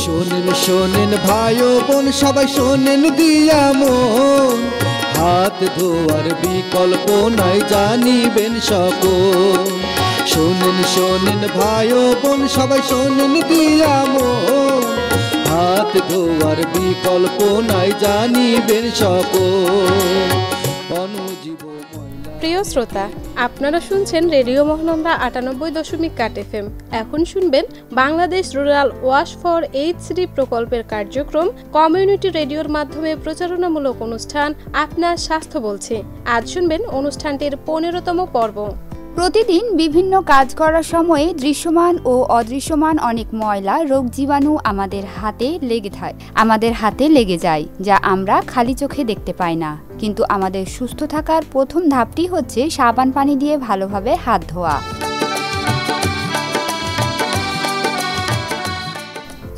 শোনেন শোনেন ভাই ও বোন সবাই শোনেন দিয়া মন, হাত ধোয়ার বিকল্প নাই জানিবেন সকল। শোনেন শোনেন ভাই ও বোন সবাই শোনেন দিয়া মন, হাত ধোয়ার বিকল্প নাই জানিবেন সকল। প্রিয় শ্রোতা, আপনারা শুনছেন রেডিও মহানন্দা ৯৮.৮ FM। এখন শুনবেন Bangladesh rural wash for HD প্রকল্পের কার্যক্রম কমিউনিটি রেডিওর মাধ্যমে প্রচারণামূলক অনুষ্ঠান আপনার স্বাস্থ্য বলছে। আজ শুনবেন অনুষ্ঠানটির ১৫তম পর্ব। প্রতিদিন বিভিন্ন কাজ করার সময়ে দৃশ্যমান ও অদৃশ্যমান অনেক ময়লা রোগ জীবাণু আমাদের হাতে লেগে যায়, যা আমরা খালি চোখে দেখতে পাই না। কিন্তু আমাদের সুস্থ থাকার প্রথম ধাপটি হচ্ছে সাবান পানি দিয়ে ভালোভাবে হাত ধোয়া।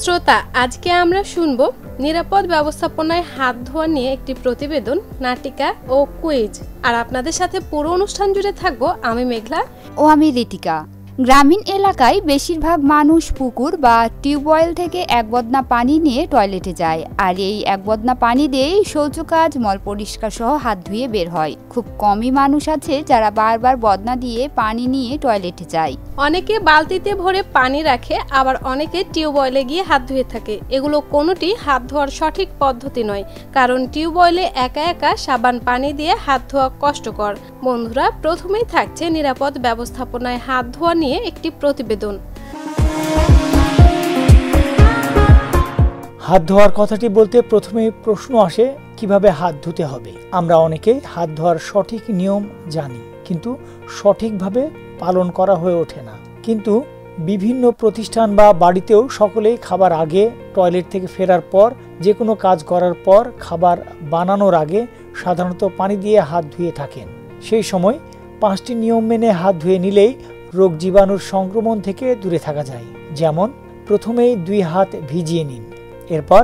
শ্রোতা, আজকে আমরা শুনব নিরাপদ ব্যবস্থাপনায় হাত ধোয়া নিয়ে একটি প্রতিবেদন, নাটিকা ও কুইজ। আর আপনাদের সাথে পুরো অনুষ্ঠান জুড়ে থাকবো আমি মেঘলা ও আমি ঋতিকা। গ্রামীণ এলাকায় বেশিরভাগ মানুষ পুকুর বা টিউবওয়েল থেকে এক বদনা পানি নিয়ে টয়লেটে যায়, আর এই এক বদনা পানি দিয়েই শৌচকাজ, মল পরিষ্কার সহ হাত ধুয়ে বের হয়। খুব কমই মানুষ আছে যারা বারবার বদনা দিয়ে পানি নিয়ে টয়লেটে যায়। অনেকে বালতিতে ভরে পানি রাখে, আবার অনেকে টিউবওয়েলে গিয়ে হাত ধুয়ে থাকে। এগুলো কোনোটি হাত ধোয়ার সঠিক পদ্ধতি নয়, কারণ টিউবওয়েলে একা একা সাবান পানি দিয়ে হাত ধোয়া কষ্টকর। বন্ধুরা, প্রথমেই থাকছে নিরাপদ ব্যবস্থাপনায় হাত ধোয়া নিয়ে একটি প্রতিবেদন। হাত ধোয়ার কথাটি বলতে প্রথমে প্রশ্ন আসে কিভাবে হাত ধুতে হবে। আমরা অনেকেই হাত ধোয়ার সঠিক নিয়ম জানি, কিন্তু সঠিকভাবে পালন করা হয়ে ওঠে না। কিন্তু বিভিন্ন প্রতিষ্ঠান বা বাড়িতেও সকলেই খাবার আগে, টয়লেট থেকে ফেরার পর, যে কোনো কাজ করার পর, খাবার বানানোর আগে সাধারণত পানি দিয়ে হাত ধুয়ে থাকেন। সেই সময় 5টি নিয়ম মেনে হাত ধুয়ে নিলেই রোগ জীবাণুর সংক্রমণ থেকে দূরে থাকা যায়। যেমন, প্রথমেই 2 হাত ভিজিয়ে নিন, এরপর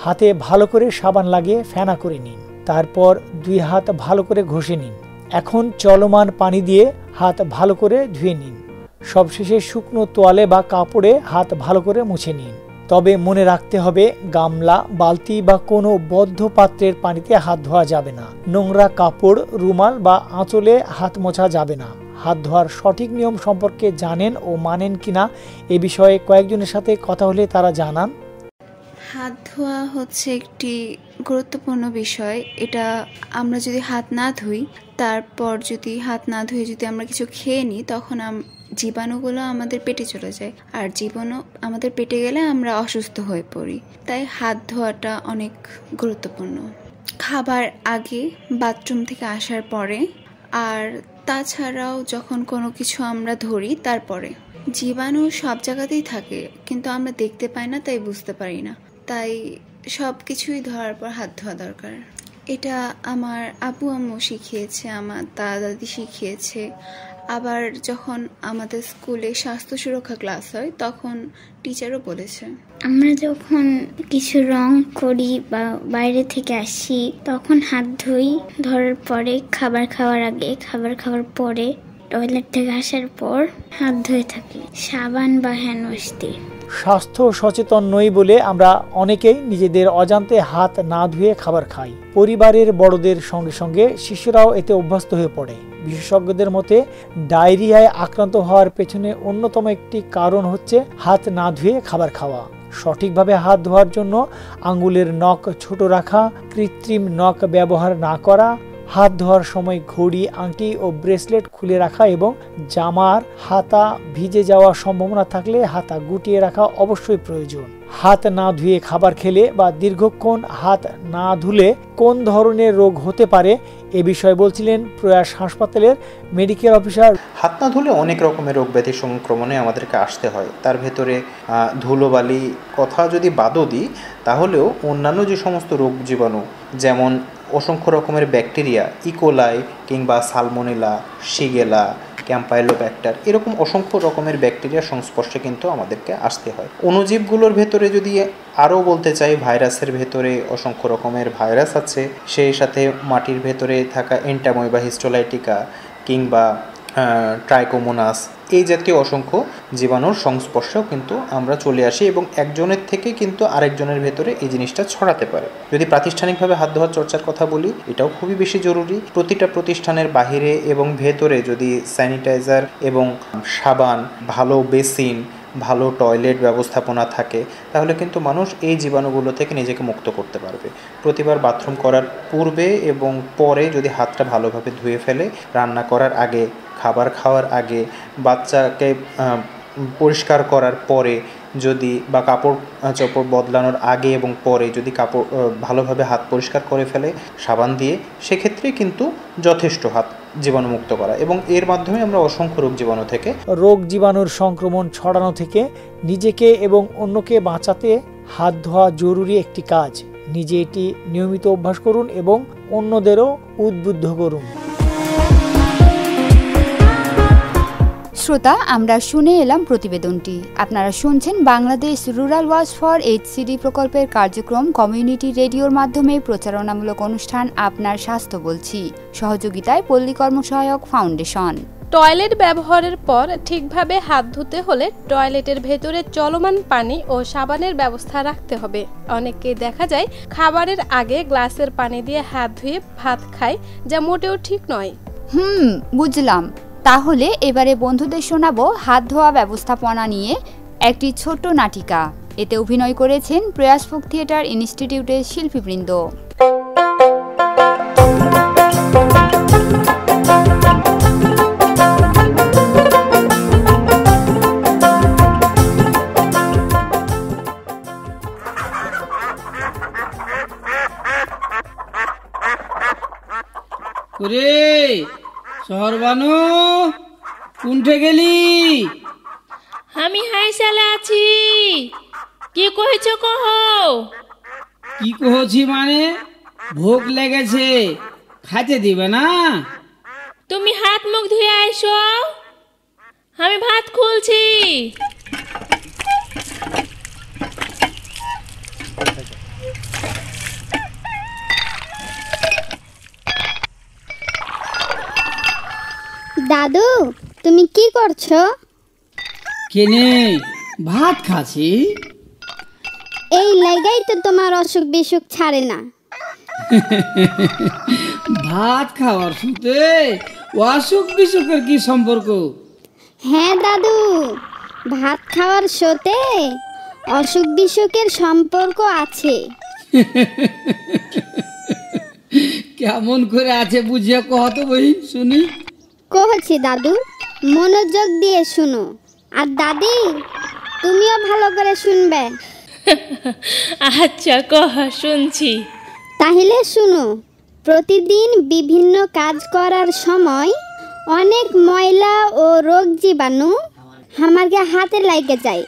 হাতে ভালো করে সাবান লাগিয়ে ফেনা করে নিন, তারপর 2 হাত ভালো করে ঘষে নিন। এখন চলমান পানি দিয়ে হাত ভালো করে ধুয়ে নিন। সবশেষে শুকনো তোয়ালে বা কাপড়ে হাত ভালো করে মুছে নিন। তবে মনে রাখতে হবে, গামলা, বালতি বা কোনো বদ্ধ পাত্রের পানিতে হাত ধোয়া যাবে না। নোংরা কাপড়, রুমাল বা আঁচলে হাত মোছা যাবে না। হাত ধোয়ার সঠিক নিয়ম সম্পর্কে জানেন ও মানেন কিনা এ বিষয়ে কয়েকজনের সাথে কথা হলে তারা জানান। হাত ধোয়া হচ্ছে একটি গুরুত্বপূর্ণ বিষয়। এটা আমরা যদি হাত না ধুই, তারপর যদি হাত না ধুয়ে যদি আমরা কিছু খেয়ে নিই, তখন জীবাণুগুলো আমাদের পেটে চলে যায়, আর জীবাণু আমাদের পেটে গেলে আমরা অসুস্থ হয়ে পড়ি। তাই হাত ধোয়াটা অনেক গুরুত্বপূর্ণ। খাবার আগে, বাথরুম থেকে আসার পরে, আর তাছাড়াও যখন কোনো কিছু আমরা ধরি তারপরে। জীবাণু সব জায়গাতেই থাকে, কিন্তু আমরা দেখতে পাই না, তাই বুঝতে পারি না। তাই সব কিছুই ধরার পর হাত ধোয়া দরকার। এটা আমার আব্বু আম্মু শিখিয়েছে, আমার দাদা দাদি শিখিয়েছে। আবার যখন আমাদের স্কুলে স্বাস্থ্য সুরক্ষা ক্লাস হয়, তখন টিচারও বলেছে। আমরা যখন কিছু রং করি বা বাইরে থেকে আসি, তখন হাত ধুই। ধরার পরে, খাবার খাওয়ার আগে, খাবার খাওয়ার পরে, টয়লেট থেকে আসার পর হাত ধুয়ে থাকি সাবান বা হ্যান্ড ওয়াশ দিয়ে। স্বাস্থ্য সচেতন নই বলে আমরা অনেকেই নিজেদের অজান্তে হাত না ধুয়ে খাবার খাই। পরিবারের বড়দের সঙ্গে সঙ্গে শিশুরাও এতে অভ্যস্ত হয়ে পড়ে। বিশেষজ্ঞদের মতে ডায়রিয়ায় আক্রান্ত হওয়ার পেছনে অন্যতম একটি কারণ হচ্ছে হাত না ধুয়ে খাবার খাওয়া। সঠিকভাবে হাত ধোয়ার জন্য আঙ্গুলের নখ ছোট রাখা, কৃত্রিম নখ ব্যবহার না করা, হাত ধোয়ার সময় ঘড়ি, আংটি ও ব্রেসলেট খুলে রাখা এবং জামার হাতা ভিজে যাওয়ার সম্ভাবনা থাকলে হাতা গুটিয়ে রাখা অবশ্যই প্রয়োজন। হাত না ধুয়ে খাবার খেলে বা দীর্ঘক্ষণ হাত না ধুলে কোন ধরনের রোগ হতে পারে এ বিষয়ে বলছিলেন প্রয়াস হাসপাতালের মেডিকেল অফিসার। হাত না ধুলে অনেক রকমের রোগ ব্যাধি সংক্রমণে আমাদেরকে আসতে হয়। তার ভেতরে ধুলোবালি কথা যদি বাদও দিই, তাহলেও অন্যান্য যে সমস্ত রোগ জীবাণু, যেমন অসংখ্য রকমের ব্যাকটেরিয়া, ইকোলাই কিংবা সালমোনেলা, শিগেলা, ক্যাম্পাইলোব্যাক্টার, এরকম অসংখ্য রকমের ব্যাকটেরিয়ার সংস্পর্শে কিন্তু আমাদেরকে আসতে হয়। অণুজীবগুলোর ভেতরে যদি আরও বলতে চাই, ভাইরাসের ভেতরে অসংখ্য রকমের ভাইরাস আছে। সেই সাথে মাটির ভেতরে থাকা এন্টাময়বা হিস্টোলাইটিকা কিংবা ট্রাইকোমোনাস এই জাতীয় অসংখ্য জীবাণুর সংস্পর্শেও কিন্তু আমরা চলে আসি এবং একজনের থেকে কিন্তু আরেকজনের ভেতরে এই জিনিসটা ছড়াতে পারে। যদি প্রাতিষ্ঠানিকভাবে হাত ধোয়ার চর্চার কথা বলি, এটাও খুবই বেশি জরুরি। প্রতিটা প্রতিষ্ঠানের বাহিরে এবং ভেতরে যদি স্যানিটাইজার এবং সাবান, ভালো বেসিন, ভালো টয়লেট ব্যবস্থাপনা থাকে, তাহলে কিন্তু মানুষ এই জীবাণুগুলো থেকে নিজেকে মুক্ত করতে পারবে। প্রতিবার বাথরুম করার পূর্বে এবং পরে যদি হাতটা ভালোভাবে ধুয়ে ফেলে, রান্না করার আগে, খাবার খাওয়ার আগে, বাচ্চাকে পরিষ্কার করার পরে যদি বা কাপড় চোপড় বদলানোর আগে এবং পরে যদি কাপড় ভালোভাবে হাত পরিষ্কার করে ফেলে সাবান দিয়ে, সেক্ষেত্রে কিন্তু যথেষ্ট হাত জীবাণুমুক্ত করা, এবং এর মাধ্যমে আমরা অসংখ্য রোগ জীবাণুর সংক্রমণ ছড়ানো থেকে নিজেকে এবং অন্যকে বাঁচাতে হাত ধোয়া জরুরি একটি কাজ। নিজে এটি নিয়মিত অভ্যাস করুন এবং অন্যদেরও উদ্বুদ্ধ করুন। শ্রোতা, আমরা শুনে এলাম প্রতিবেদনটি। আপনারা শুনছেন Bangladesh rural watch for HCD প্রকল্পের কার্যক্রম কমিউনিটি রেডিওর মাধ্যমে প্রচারণামূলক অনুষ্ঠান আপনার স্বাস্থ্য বলছি, সহযোগিতায় পল্লী কর্মসহায়ক ফাউন্ডেশন। টয়লেট ব্যবহারের পর ঠিকভাবে হাত ধুতে হলে টয়লেটের ভেতরে চলমান পানি ও সাবানের ব্যবস্থা রাখতে হবে। অনেককে দেখা যায় খাবারের আগে গ্লাসের পানি দিয়ে হাত ধুয়ে ভাত খায়, যা মোটেও ঠিক নয়। বুঝলাম। তাহলে এবারে বন্ধুদের শোনাবো হাত ধোয়া ব্যবস্থাপনা নিয়ে একটি ছোট্ট নাটিকা। এতে অভিনয় করেছেন প্রয়াস ফোক থিয়েটার ইনস্টিটিউটের শিল্পীবৃন্দ। শহরবানু, কোনঠে গেলি? আমি হাইসালে আছি। কি কইছ কহ? কি কহছি মানে, ভোগ লেগেছে, খাইতে দিবে না? তুমি হাত মুখ ধুয়ে আইসো, আমি ভাত খুলছি। দাদু, তুমি কি করছো? কেনে ভাত খাচ্ছি। এই লাগাই তো তোমার অসুখ বিসুখ ছাড়ে না। ভাত খাওয়ার সাথে অসুখ বিসুখের কি সম্পর্ক? হ্যাঁ দাদু, ভাত খাওয়ার সাথে অসুখ বিসুখের সম্পর্ক আছে। কেমন করে আছে বুঝিয়া কহ তো বহিন শুনি। কহছি দাদু, মনোযোগ দিয়ে শুনো। আর দাদি, তুমিও ভালো করে শুনবে। আচ্ছা কহ, শুনছি। তাহলে শুনো। প্রতিদিন বিভিন্ন কাজ করার সময় অনেক ময়লা ও রোগ জীবাণু আমাকে হাতে লাগে যায়।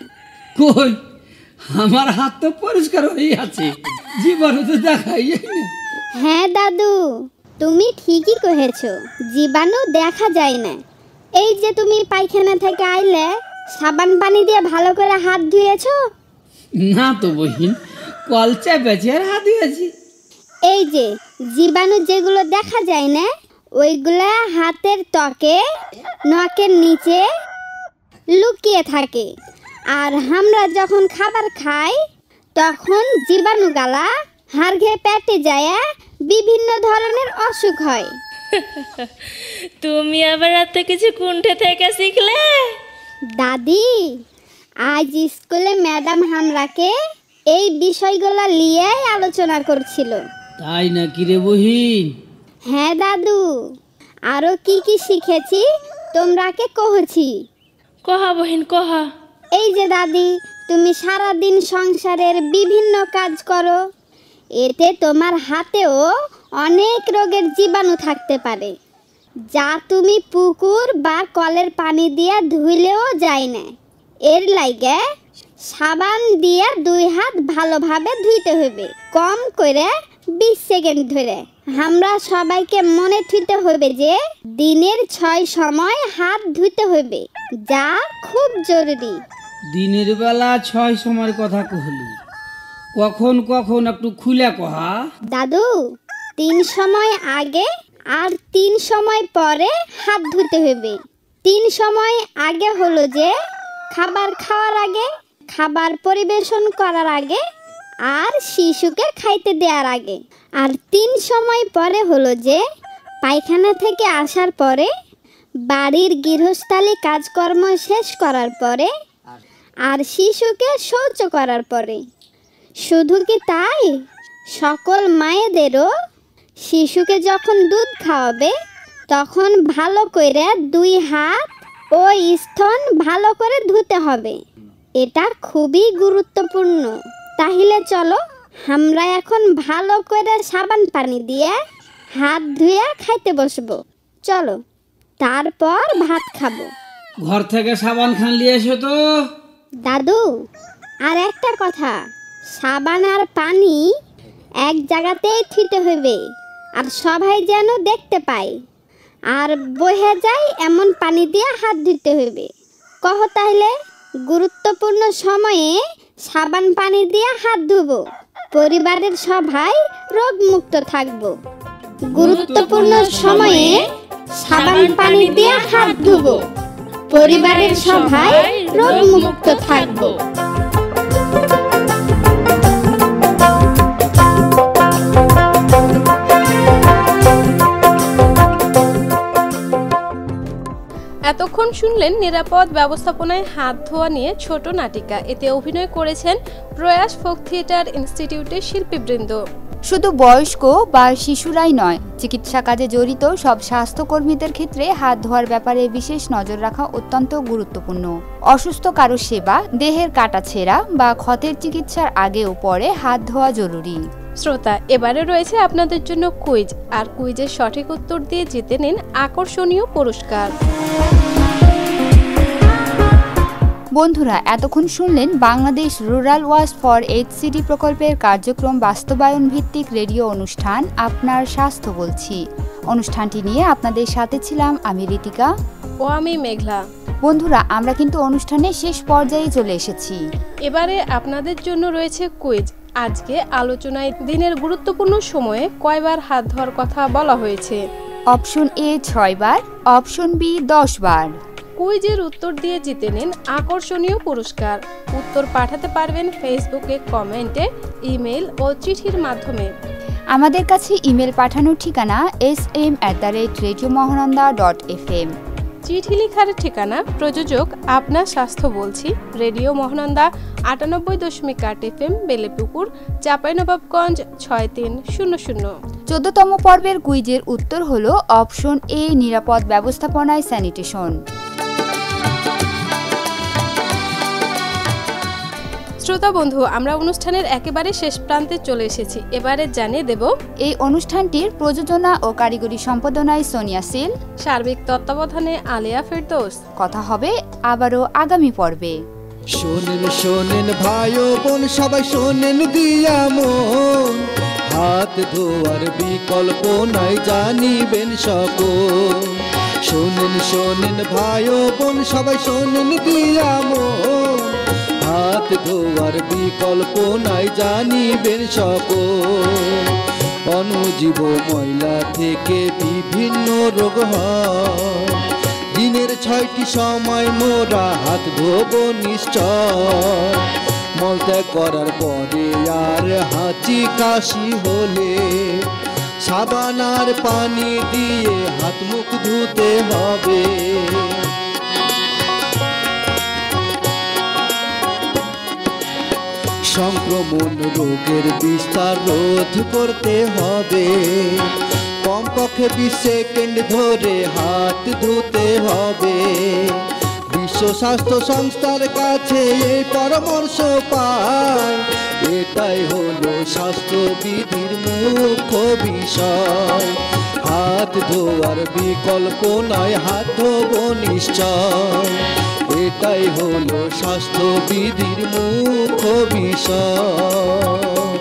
কই, আমার হাত তো পরিষ্কার হয়ে আছে, জীবাণু তো দেখাই না। হ্যাঁ দাদু, তুমি ঠিকই কহেছো, জীবাণু দেখা যায় না। এই যে তুমি পায়খানা থেকে আইলে সাবান পানি দিয়ে ভালো করে হাত ধুয়েছো? না তো বহিন, কল চেপেছি আর হাত ধুয়েছি। এই যে জীবাণু যেগুলো দেখা যায় না, ওইগুলা হাতের ত্বকে, নখের নিচে লুকিয়ে থাকে। আর আমরা যখন খাবার খাই তখন জীবাণু গালা হাড় ঘেয়ে পেটে যায়, বিভিন্ন ধরনের অসুখ হয়। তুমি আবার এত কিছু কুণ্ঠে থেকে শিখলে? দাদি, আজ স্কুলে ম্যাডাম আমরাকে এই বিষয়গুলো নিয়ে আলোচনা করছিল। তাই নাকি রে বহিন? হ্যাঁ দাদু, আরো কি কি শিখেছি তোমরাকে কহছি। কহা বহিন কহা। এই যে দাদি, তুমি সারাদিন সংসারের বিভিন্ন কাজ করো, এতে তোমার হাতেও অনেক রোগের জীবাণু থাকতে পারে, যা তুমি পুকুর বা কলের পানি দিয়ে ধুইলেও যায় না। এর লাগে সাবান দিয়ে 2 হাত ভালোভাবে ধুইতে হবে, কম করে 20 সেকেন্ড ধরে। আমরা সবাইকে মনে থুইতে হবে যে দিনের 6 সময় হাত ধুইতে হবে, যা খুব জরুরি। দিনের বেলা 6 সময়ের কথা কহলি, কখন কখন একটু খুলে কহা। দাদু, 3 সময় আগে আর 3 সময় পরে হাত ধুতে হবে। 3 সময় আগে হলো যে খাবার খাওয়ার আগে, খাবার পরিবেশন করার আগে, আর শিশুকে খাইতে দেওয়ার আগে। আর 3 সময় পরে হলো যে পায়খানা থেকে আসার পরে, বাড়ির গৃহস্থালী কাজকর্ম শেষ করার পরে, আর শিশুকে শৌচ করার পরে। শুধু কি তাই, সকল মায়েদেরও শিশুকে যখন দুধ খাওয়াবে তখন ভালো করে 2 হাত ও স্তন ভালো করে ধুতে হবে। এটা খুবই গুরুত্বপূর্ণ। তাহলে চলো আমরা এখন ভালো করে সাবান পানি দিয়ে হাত ধুয়ে খাইতে বসবো। চলো, তারপর ভাত খাবো। ঘর থেকে সাবান খান নিয়ে এসো তো। দাদু, আর একটা কথা, সাবান আর পানি এক জায়গাতেই থুইতে হবে, আর সবাই যেন দেখতে পায়। আর বহে যায় এমন পানি দিয়ে হাত ধুতে হবে। কহ তাহলে, গুরুত্বপূর্ণ সময়ে সাবান পানি দিয়ে হাত ধুবো, পরিবারের সবাই রোগমুক্ত থাকবো। গুরুত্বপূর্ণ সময়ে সাবান পানি দিয়ে হাত ধুবো, পরিবারের সবাই রোগমুক্ত থাকবো। এতক্ষণ শুনলেন নিরাপদ ব্যবস্থাপনায় হাত ধোয়া নিয়ে ছোট নাটিকা। এতে অভিনয় করেছেন প্রয়াস ফোক থিয়েটার ইনস্টিটিউটের শিল্পীবৃন্দ। শুধু বয়স্ক বা শিশুরাই নয়, চিকিৎসা কাজে জড়িত সব স্বাস্থ্যকর্মীদের ক্ষেত্রে হাত ধোয়ার ব্যাপারে বিশেষ নজর রাখা অত্যন্ত গুরুত্বপূর্ণ। অসুস্থ কারো সেবা, দেহের কাটাছেঁড়া বা ক্ষতের চিকিৎসার আগে ও পরে হাত ধোয়া জরুরি। শ্রোতা, এবারে রয়েছে আপনাদের জন্য কুইজ, আর কুইজের সঠিক উত্তর দিয়ে জিতে নিন আকর্ষণীয় পুরস্কার। বন্ধুরা, এতক্ষণ শুনলেন Bangladesh rural watch for HCD প্রকল্পের কার্যক্রম বাস্তবায়ন ভিত্তিক রেডিও অনুষ্ঠান আপনার স্বাস্থ্য বলছি। অনুষ্ঠানটি নিয়ে আপনাদের সাথে ছিলাম আমি ঋতিকা ও আমি মেঘলা। বন্ধুরা, আমরা কিন্তু অনুষ্ঠানের শেষ পর্যায়ে চলে এসেছি। এবারে আপনাদের জন্য রয়েছে কুইজ। আজকে আলোচনায় দিনের গুরুত্বপূর্ণ সময়ে কয়বার হাত ধোয়ার কথা বলা হয়েছে? Option A 6 bar, option B 10 বার। কুইজের উত্তর দিয়ে জিতে নিন আকর্ষণীয় পুরস্কার। উত্তর পাঠাতে পারবেন ফেসবুকে কমেন্টে, ইমেল ও চিঠির মাধ্যমে। আমাদের কাছে ইমেল পাঠানোর ঠিকানা sm@radiomohananda.fm। চিঠি লেখার ঠিকানা প্রযোজক আপনার স্বাস্থ্য বলছি, রেডিও মহানন্দা 98.8 FM, বেলেপুকুর, চাঁপাইনবাবগঞ্জ 6300। 14তম পর্বের কুইজের উত্তর হলো অপশন A নিরাপদ ব্যবস্থাপনায় স্যানিটেশন। শ্রোতা বন্ধু, আমরা অনুষ্ঠানের একেবারে শেষ প্রান্তে চলে এসেছি। এবারে জানিয়ে দেব এই অনুষ্ঠানটির প্রযোজনা ও কারিগরি সম্পাদনায় সোনিয়া সিল, সার্বিক তত্ত্বাবধানে আলিয়া ফেরদৌস। কথা হবে আবারও আগামী পর্বে। শোনেন শোনেন ভাই ও বোন, সবাই শোনেন দিয়া মন, হাত ধোয়ার বিকল্প নাই জানিবেন সকল। শোনেন শোনেন ভাই ও বোন, সবাই শোনেন দিয়া মন, হাত ধোয়ার বিকল্প নাই জানিবেন সকল। অনুজীব ময়লা থেকে বিভিন্ন রোগ হয়, দিনের 6টি সময় মোরা হাত ধোবো নিশ্চয়। মলত্যাগ করার পরে আর হাঁচি কাশি হলে সাবান আর পানি দিয়ে হাত মুখ ধুতে হবে। সংক্রমণ রোগের বিস্তার রোধ করতে হবে, কমপক্ষে 20 সেকেন্ড ধরে হাত ধুতে হবে। বিশ্ব স্বাস্থ্য সংস্থার কাছে এই পরামর্শ পায়, এটাই হলো স্বাস্থ্যবিধির মুখ্য বিষয়। হাত ধোয়ার বিকল্প নয়, হাত ধোবো নিশ্চয়, এটাই হলো স্বাস্থ্যবিধির মুখ্য বিষয়।